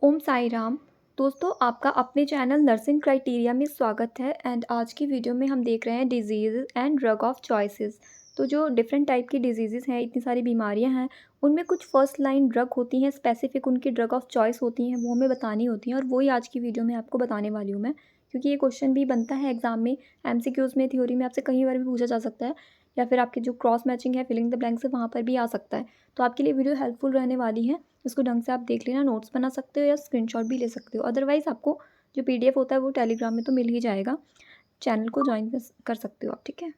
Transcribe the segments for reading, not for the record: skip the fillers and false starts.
ओम साई राम। दोस्तों, आपका अपने चैनल नर्सिंग क्राइटेरिया में स्वागत है। एंड आज की वीडियो में हम देख रहे हैं disease and drug of choices. तो जो डिफरेंट टाइप की डिजीज़ हैं, इतनी सारी बीमारियां हैं, उनमें कुछ फर्स्ट लाइन ड्रग होती हैं, स्पेसिफिक उनकी ड्रग ऑफ चॉइस होती हैं, वो हमें बतानी होती हैं। और वही आज की वीडियो में आपको बताने वाली हूँ मैं, क्योंकि ये क्वेश्चन भी बनता है एग्जाम में, MCQs में, थ्योरी में आपसे कई बार भी पूछा जा सकता है, या फिर आपकी जो क्रॉस मैचिंग है, फिलिंग द ब्लैंक्स है, वहाँ पर भी आ सकता है। तो आपके लिए वीडियो हेल्पफुल रहने वाली है। इसको ढंग से आप देख लेना, नोट्स बना सकते हो या स्क्रीनशॉट भी ले सकते हो। अदरवाइज़ आपको जो PDF होता है वो टेलीग्राम में तो मिल ही जाएगा। चैनल को ज्वाइन कर सकते हो आप, ठीक है।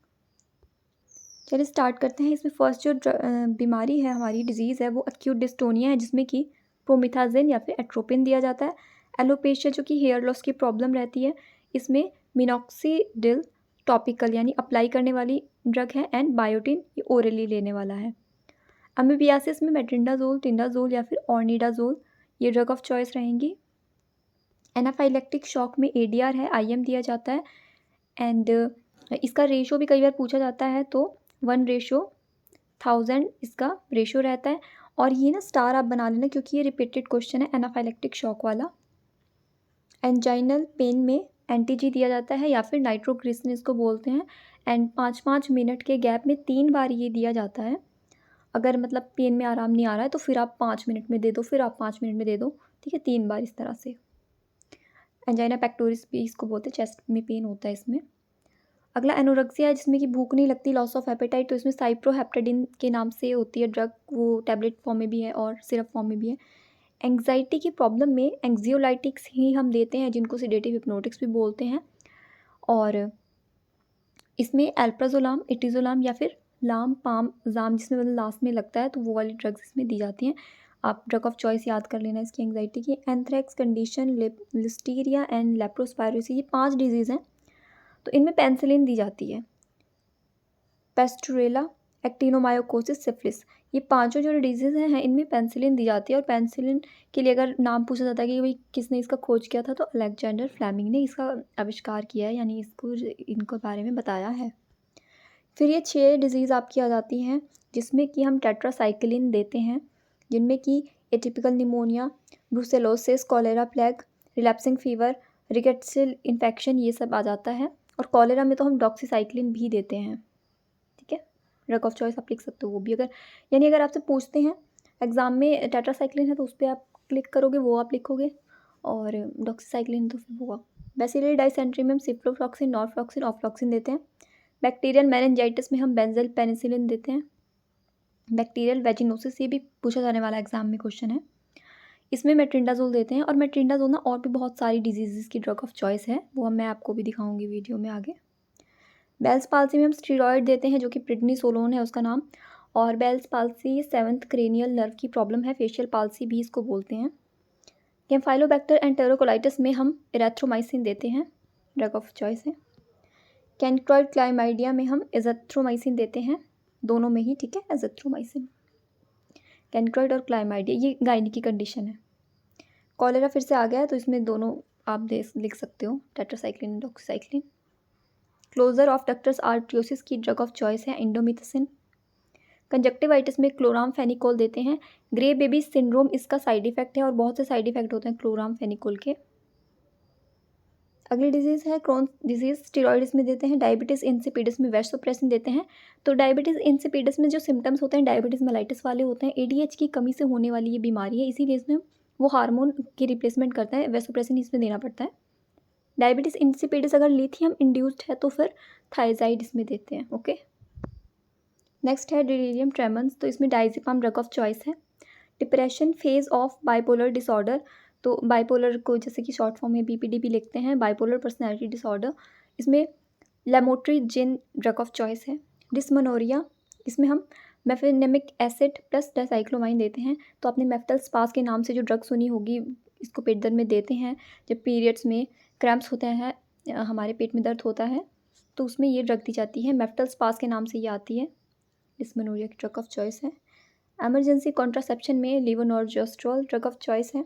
चलिए स्टार्ट करते हैं। इसमें फर्स्ट जो बीमारी है, हमारी डिजीज़ है, वो एक्यूट डिस्टोनिया है, जिसमें कि प्रोमिथाजिन या फिर एट्रोपिन दिया जाता है। एलोपेशिया जो कि हेयर लॉस की प्रॉब्लम रहती है, इसमें मिनॉक्सीडिल टॉपिकल यानी अप्लाई करने वाली ड्रग है। एंड बायोटिन ये ओरली लेने वाला है। अमीबियासिस में मेट्रिंडाजोल, टिंडाजोल या फिर ऑर्निडाजोल ये ड्रग ऑफ चॉइस रहेंगी। एनाफाइलेक्टिक शॉक में ADR है, IM दिया जाता है। एंड इसका रेशो भी कई बार पूछा जाता है, तो 1:1000 इसका रेशो रहता है। और ये ना स्टार आप बना लेना, क्योंकि ये रिपीटेड क्वेश्चन है एनाफाइलेक्टिक शॉक वाला। एंजाइनल पेन में एंटीजी दिया जाता है, या फिर नाइट्रोग्लिसरिन इसको बोलते हैं। एंड 5-5 मिनट के गैप में 3 बार ये दिया जाता है। अगर मतलब पेन में आराम नहीं आ रहा है तो फिर आप 5 मिनट में दे दो, फिर आप 5 मिनट में दे दो, ठीक है, 3 बार इस तरह से। एंजाइना पेक्टोरिस भी इसको बोलते हैं, चेस्ट में पेन होता है इसमें। अगला एनोरेक्सिया है, जिसमें कि भूख नहीं लगती, लॉस ऑफ एपेटाइट। तो इसमें साइप्रोहेप्टेडिन के नाम से होती है ड्रग, वो टैबलेट फॉर्म में भी है और सिरप फॉर्म में भी है। एंग्जाइटी की प्रॉब्लम में एंग्जियोलाइटिक्स ही हम देते हैं, जिनको सिडेटिव हिप्नोटिक्स भी बोलते हैं। और इसमें एल्प्राजोलाम, इटिजोलाम या फिर लाम पाम जाम, जिसमें मतलब लास्ट में लगता है, तो वो वाली ड्रग्स इसमें दी जाती हैं। आप ड्रग ऑफ चॉइस याद कर लेना इसकी एंग्जाइटी की। एंथ्रेक्स कंडीशन, लिस्टीरिया एंड लेप्रोस्पायरोसिस, ये 5 डिजीज़ हैं, तो इनमें पेनिसिलिन दी जाती है। पेस्टुरेला, एक्टिनोमायोकोसिस, सिफिलिस, ये पांचों जो डिजीज़ हैं, इनमें पेनिसिलिन दी जाती है। और पेनिसिलिन के लिए अगर नाम पूछा जाता है कि भाई किसने इसका खोज किया था, तो अलेक्जेंडर फ्लेमिंग ने इसका आविष्कार किया है, यानी इसको इनको बारे में बताया है। फिर ये 6 डिजीज़ आपकी आ जाती हैं, जिसमें कि हम टेट्रासाइक्लिन देते हैं, जिनमें कि atypical pneumonia, brucellosis, cholera plague, relapsing fever, rickettsial infection, ये सब आ जाता है। और कॉलेरा में तो हम डॉक्सीसाइक्लिन भी देते हैं, ठीक है। ड्रग ऑफ चॉइस आप लिख सकते हो वो भी। अगर यानी अगर आपसे पूछते हैं एग्ज़ाम में टेट्रासाइक्लिन है, तो उस पर आप क्लिक करोगे, वो आप लिखोगे। और डॉक्सीसाइक्लिन तो फिर होगा। बेसिलरी डाइसेंट्री में हम सिप्रोफ्लॉक्सिन, नॉरफ्लॉक्सिन, ऑफ्लॉक्सिन देते हैं। बैक्टीरियल मेनिंजाइटिस में हम बेंजल पेनिसिलिन देते हैं। बैक्टीरियल वेजिनोसिस, ये भी पूछा जाने वाला एग्जाम में क्वेश्चन है, इसमें मेट्रिंडाजोल देते हैं। और मेट्रिंडाजोल ना और भी बहुत सारी डिजीज़ की ड्रग ऑफ चॉइस है, वो मैं आपको भी दिखाऊंगी वीडियो में आगे। बेल्स पाल्सी में हम स्टीरॉयड देते हैं, जो कि प्रेडनिसोलोन है उसका नाम। और Bell's palsy 7th cranial nerve की प्रॉब्लम है, फेशियल पाल्सी भी इसको बोलते हैं। कैम्फाइलोबैक्टर एंटेरोकोलाइटिस में हम इरेथ्रोमाइसिन देते हैं, ड्रग ऑफ चॉइस है। कैनिक्टॉइड क्लाइमाइडिया में हम एज़ेथ्रोमाइसिन देते हैं, दोनों में ही, ठीक है, एज़ेथ्रोमाइसिन। कैनिक्टॉइड और क्लाइमाइडिया ये गायनी की कंडीशन है। कॉलेरा फिर से आ गया है, तो इसमें दोनों आप लिख सकते हो, tetracycline, doxycycline. Closure of ductus arteriosus की ड्रग ऑफ चॉइस है इंडोमिथसिन। कंजक्टिवाइटिस में क्लोरामफेनिकोल देते हैं। ग्रे बेबी सिंड्रोम इसका साइड इफेक्ट है, और बहुत से साइड इफेक्ट होते हैं क्लोरामफेनिकोल के। अगली डिजीज़ है क्रोन डिजीज़, स्टीरॉइड में देते हैं। डायबिटीज़ इंसिपिडस में वेसोप्रेसिन देते हैं। तो डायबिटीज़ इंसिपिडस में जो सिम्टम्स होते हैं डायबिटीज़ मेलाइटिस वाले होते हैं, ADH की कमी से होने वाली ये बीमारी है, इसीलिए इसमें वो हार्मोन की रिप्लेसमेंट करता है, वेसोप्रेसिन इसमें देना पड़ता है। डायबिटीज़ इंसिपिडस अगर लिथियम इंड्यूस्ड है, तो फिर थायजाइड इसमें देते हैं, ओके। नेक्स्ट है डिलीरियम ट्रेमन्स, तो इसमें डायज़ेपाम ड्रग ऑफ चॉइस है। Depression phase of bipolar disorder, तो बाइपोलर को जैसे कि शॉर्ट फॉर्म में BPD भी लिखते हैं, बाइपोलर पर्सनैलिटी डिसऑर्डर, इसमें लेमोट्रिजिन ड्रग ऑफ चॉइस है। डिस्मनोरिया, इसमें हम मेफेनेमिक एसिड प्लस डाइसाइक्लोमाइन देते हैं। तो आपने मेफ्टल स्पास के नाम से जो ड्रग सुनी होगी, इसको पेट दर्द में देते हैं, जब पीरियड्स में क्रैम्प्स होते हैं, हमारे पेट में दर्द होता है, तो उसमें ये ड्रग दी जाती है, मेफ्टल स्पास के नाम से ये आती है, डिस्मनोरिया की ड्रग ऑफ चॉइस है। एमरजेंसी कॉन्ट्रासेप्शन में लीवोनॉर्जेस्ट्रॉल ड्रग ऑफ चॉइस है।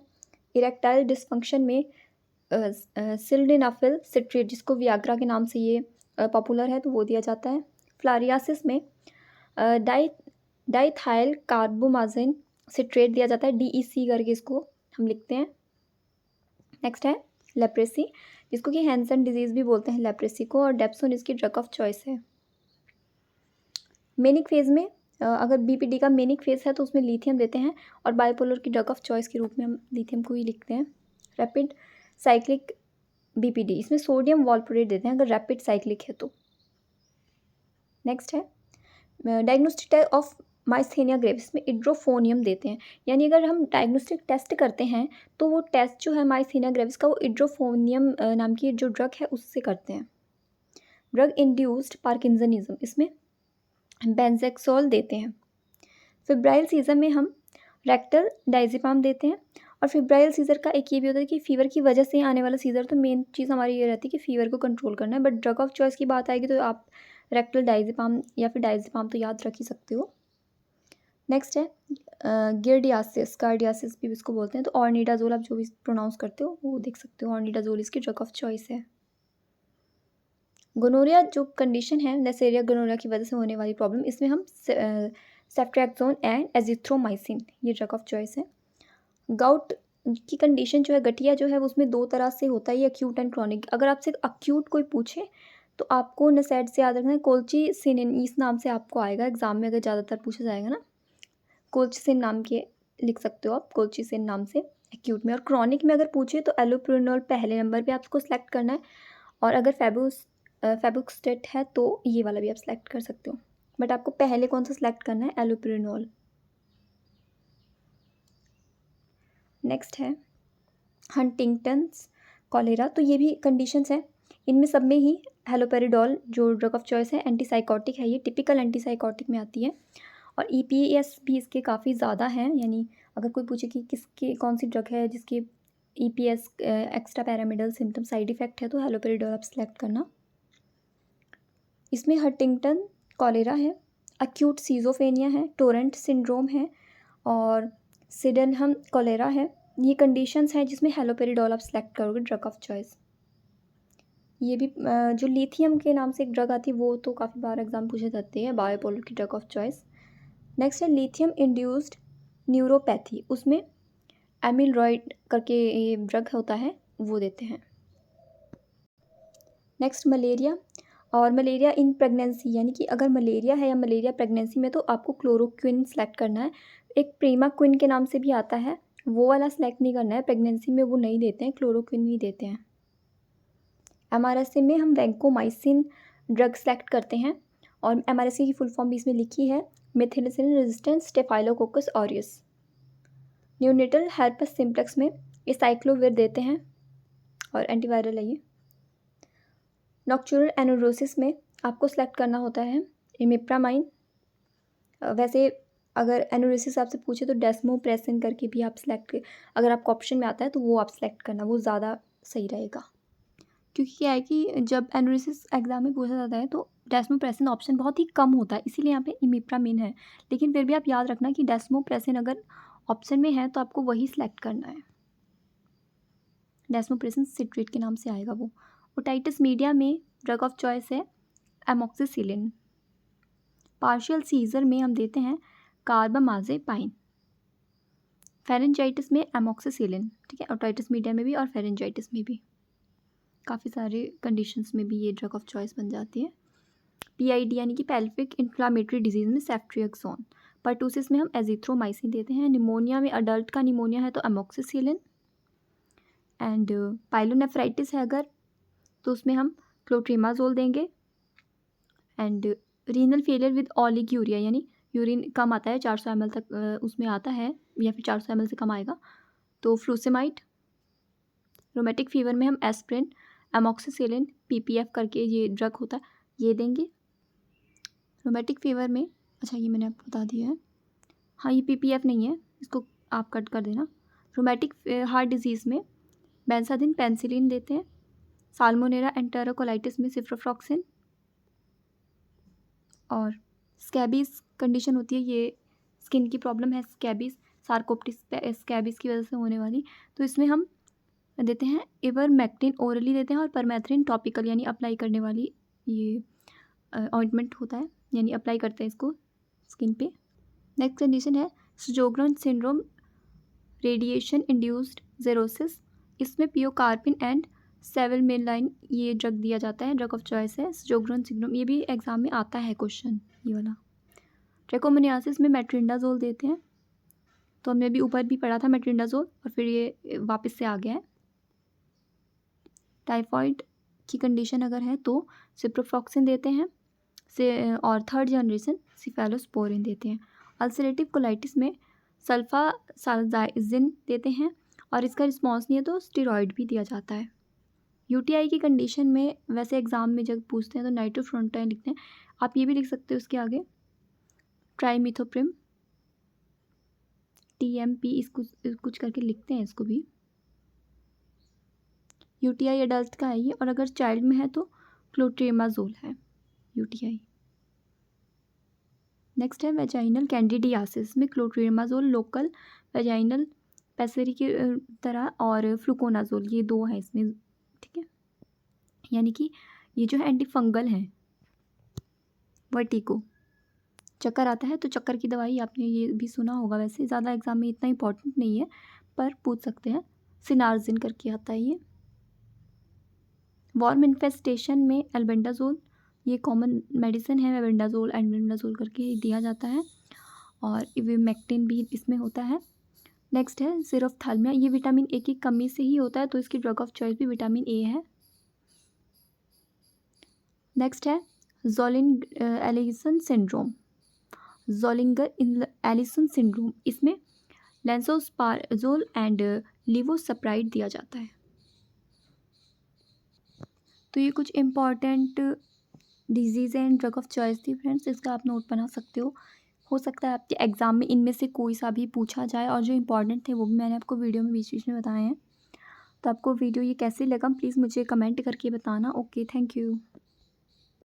इरेक्टाइल डिसफंक्शन में सिल्डेनाफिल सिट्रेट, जिसको वियाग्रा के नाम से ये पॉपुलर है, तो वो दिया जाता है। फ्लारियासिस में डाइथाइल कार्बोमाजिन सिट्रेट दिया जाता है, DEC करके इसको हम लिखते हैं। नेक्स्ट है लेप्रेसी, जिसको कि हैंसन डिजीज़ भी बोलते हैं लेप्रेसी को, और डेप्सोन इसकी ड्रग ऑफ चॉइस है। मेनिक फेज़ में अगर बीपीडी का मेनिक फेज़ है तो उसमें लिथियम देते हैं, और बाइपोलर की ड्रग ऑफ चॉइस के रूप में हम लिथियम को ही लिखते हैं। रैपिड साइक्लिक बीपीडी, इसमें सोडियम वॉल्प्रोरेट देते हैं अगर रैपिड साइक्लिक है तो। नेक्स्ट है डायग्नोस्टिक ऑफ माइस्थेनिया ग्रेविस में इड्रोफोनियम देते हैं, यानी अगर हम डायग्नोस्टिक टेस्ट करते हैं तो वो टेस्ट जो है माइस्थेनिया ग्रेविस का वो इड्रोफोनियम नाम की जो ड्रग है उससे करते हैं। ड्रग इंड्यूस्ड पार्किंसनिज्म, इसमें बेंजेक्सोल देते हैं। फिब्राइल सीजर में हम रेक्टल डायजेपाम देते हैं, और फिब्राइल सीजर का एक ये भी होता है कि फ़ीवर की वजह से आने वाला सीजर, तो मेन चीज़ हमारी ये रहती है कि फ़ीवर को कंट्रोल करना है, बट ड्रग ऑफ चॉइस की बात आएगी तो आप रेक्टल डायजेपाम या फिर डायजेपाम तो याद रख ही सकते हो। नेक्स्ट है गिर्डियासिस, कार्डियासिस भी इसको बोलते हैं, तो ऑर्निडाजोल आप जो भी प्रोनाउंस करते हो वो देख सकते हो, ऑर्निडाजोल इसकी ड्रग ऑफ चॉइस है। गोनोरिया जो कंडीशन है, नेसेरिया गोनोरिया की वजह से होने वाली प्रॉब्लम, इसमें हम सेफ्ट्रैक्सोन एंड एजिथ्रोमाइसिन ये ड्रग ऑफ चॉइस है। गाउट की कंडीशन जो है, गठिया जो है वो उसमें दो तरह से होता है, ये अक्यूट एंड क्रॉनिक। अगर आपसे अक्यूट कोई पूछे तो आपको नसेड से याद रखना है कोल्चिसिन, इस नाम से आपको आएगा एग्जाम में, अगर ज़्यादातर पूछा जाएगा ना, कोल्चिसिन नाम के लिख सकते हो आप, कोल्चिसिन नाम से एक्यूट में। और क्रॉनिक में अगर पूछे तो एलोप्रिनोल पहले नंबर पे आपको सेलेक्ट करना है, और अगर फेबुक्सेट है तो ये वाला भी आप सेलेक्ट कर सकते हो, बट आपको पहले कौन सा सेलेक्ट करना है, एलोप्रिनोल। नेक्स्ट है हंटिंगटन्स कॉलेरा, तो ये भी कंडीशंस हैं, इनमें सब में ही हेलोपेरिडोल जो ड्रग ऑफ चॉइस है एंटीसाइकोटिक है, ये टिपिकल एंटीसाइकोटिक में आती है, और ईपीएस भी इसके काफ़ी ज़्यादा हैं, यानी अगर कोई पूछे कि किसके कौन सी ड्रग है जिसके EPS extra pyramidal symptom side effect है तो हेलोपेरिडोल आप सेलेक्ट करना। इसमें हंटिंगटन कॉलेरा है, अक्यूट सीजोफेनिया है, टोरेंट सिंड्रोम है, और सिडेनहम कॉलेरा है। ये कंडीशंस हैं जिसमें हेलोपेरिडोल आप सेलेक्ट करोगे ड्रग ऑफ चॉइस। ये भी जो लिथियम के नाम से एक ड्रग आती है वो तो काफ़ी बार एग्जाम पूछे जाते हैं, बायोपोलर की ड्रग ऑफ चॉइस। नेक्स्ट है लिथियम इंड्यूस्ड न्यूरोपैथी, उसमें एमिलरॉइड करके ये ड्रग होता है वो देते हैं। नेक्स्ट मलेरिया, और मलेरिया इन प्रेगनेंसी, यानी कि अगर मलेरिया है या मलेरिया प्रेगनेंसी में तो आपको क्लोरोक्विन सेलेक्ट करना है। एक प्रीमाक्विन के नाम से भी आता है, वो वाला सेलेक्ट नहीं करना है, प्रेगनेंसी में वो नहीं देते हैं, क्लोरोक्विन ही देते हैं। एमआरएसए में हम वैंकोमाइसिन ड्रग सेलेक्ट करते हैं, और एमआरएसए की फुल फॉर्म भी इसमें लिखी है, methicillin resistance staphylococcus aureus. Neonatal herpes simplex में ये साइक्लोविर देते हैं, और एंटीवायरल है ये। नॉक्चुरल एनोरोसिस में आपको सेलेक्ट करना होता है इमिप्रामाइन। वैसे अगर एनोरोसिस आपसे पूछे तो डेस्मोप्रेसिन करके भी आप सेलेक्ट, अगर आपको ऑप्शन में आता है तो वो आप सेलेक्ट करना, वो ज़्यादा सही रहेगा, क्योंकि क्या है कि जब एनोरोसिस एग्जाम में पूछा जाता है तो डेस्मोप्रेसिन ऑप्शन बहुत ही कम होता है, इसीलिए यहाँ पे इमिप्रामाइन है। लेकिन फिर भी आप याद रखना कि डेस्मोप्रेसिन अगर ऑप्शन में है तो आपको वही सिलेक्ट करना है, डेस्मोप्रेसिन सिट्रेट के नाम से आएगा वो। ओटाइटिस मीडिया में ड्रग ऑफ चॉइस है एमोक्सिसिलिन। पार्शियल सीजर में हम देते हैं कार्बामाज़ेपाइन। फेरेंजाइटिस में एमोक्सिसिलिन, ठीक है, ओटाइटिस मीडिया में भी और फेरेंजाइटिस में भी, काफ़ी सारे कंडीशंस में भी ये ड्रग ऑफ चॉइस बन जाती है। पीआईडी यानी कि पेल्विक इन्फ्लामेटरी डिजीज़ में सेफ्ट्रिएक्सोन। पर्टूसिस में हम एजिथ्रोमाइसिन देते हैं। निमोनिया में अडल्ट का निमोनिया है तो एमोक्सिसिलिन, एंड पाइलोनेफ्राइटिस है अगर तो उसमें हम क्लोट्रीमाजोल देंगे। And renal failure with oliguria, यानी यूरिन कम आता है 400 ml तक उसमें आता है, या फिर 400 ml से कम आएगा तो फ्लूसेमाइड। रोमेटिक फीवर में हम एस्प्रिन, एमोक्सिसिलिन, पीपीएफ करके ये ड्रग होता है ये देंगे। रोमेटिक फीवर में, अच्छा ये मैंने आपको बता दिया है, हाँ ये पीपीएफ नहीं है, इसको आप कट कर देना। रोमेटिक हार्ट डिजीज़ में बेंसादिन पेंसिलिन देते हैं। साल्मोनेला एंटेरोकोलाइटिस में सिफ्रोफ्लॉक्सिन, और स्कैबीज कंडीशन होती है, ये स्किन की प्रॉब्लम है स्कैबीज, सार्कोप्टिस स्कैबीज की वजह से होने वाली, तो इसमें हम देते हैं इवरमेक्टिन ओरली देते हैं, और परमेथ्रिन टॉपिकल यानी अप्लाई करने वाली ये ऑइंटमेंट होता है, यानी अप्लाई करते हैं इसको स्किन पे। नेक्स्ट कंडीशन है सजोग्रन सिंड्रोम, रेडिएशन इंड्यूस्ड जेरोसिस, इसमें पियोकार्पिन एंड सेवलमेलाइन ये ड्रग दिया जाता है, ड्रग ऑफ चॉइस है। sjogren's syndrome ये भी एग्जाम में आता है क्वेश्चन, ये वाला। ट्रैकोमोनियासिस में मेट्रिंडाजोल देते हैं, तो हमने अभी ऊपर भी पढ़ा था मेट्रिंडाजोल और फिर ये वापस से आ गया है। टाइफाइड की कंडीशन अगर है तो सिप्रोफ्लॉक्सिन देते हैं से, और थर्ड जनरेशन सिफेलोस्पोरिन देते हैं। अल्सरेटिव कोलाइटिस में सल्फासाल्जाइजिन देते हैं और इसका रिस्पॉन्स नहीं है तो स्टेरॉइड भी दिया जाता है। यूटीआई की कंडीशन में वैसे एग्ज़ाम में जब पूछते हैं तो नाइट्रोफ्लोरोटाइन लिखते हैं, आप ये भी लिख सकते हो उसके आगे ट्राइमिथोप्रिम टीएमपी, इसको कुछ करके लिखते हैं इसको भी। यूटीआई एडल्ट का है ये, और अगर चाइल्ड में है तो क्लोट्रिमाजोल है यूटीआई। नेक्स्ट है वेजाइनल कैंडिडियासिस में क्लोट्रिमाजोल लोकल वेजाइनल पैसेरी की तरह और फ्लूकोनाजोल, ये दो हैं इसमें, ठीक है। यानी कि ये जो है एंटी फंगल हैं। वर्टिगो, चक्कर आता है तो चक्कर की दवाई आपने ये भी सुना होगा, वैसे ज़्यादा एग्जाम में इतना इंपॉर्टेंट नहीं है पर पूछ सकते हैं। सिनार्जिन करके आता है ये। वॉर्म इन्फेस्टेशन में एल्बेंडाजोल, ये कॉमन मेडिसिन है, एल्बेंडाजोल एल्बेंडाजोल करके दिया जाता है, और इवेमेक्टिन भी इसमें होता है। नेक्स्ट है सीरोफ्थाल्मिया, ये विटामिन ए की कमी से ही होता है तो इसकी ड्रग ऑफ चॉइस भी विटामिन ए है। नेक्स्ट है Zollinger Allison syndrome, Zollinger Allison syndrome, इसमें लेंसोस्पाराजोल एंड लिवोसप्राइड दिया जाता है। तो ये कुछ important disease and drug of choice थी फ्रेंड्स, इसका आप नोट बना सकते हो सकता है आपके एग्ज़ाम में इनमें से कोई सा भी पूछा जाए, और जो इम्पॉर्टेंट थे वो भी मैंने आपको वीडियो में बीच बीच में बताए हैं। तो आपको वीडियो ये कैसे लगा प्लीज़ मुझे कमेंट करके बताना। Okay, thank you.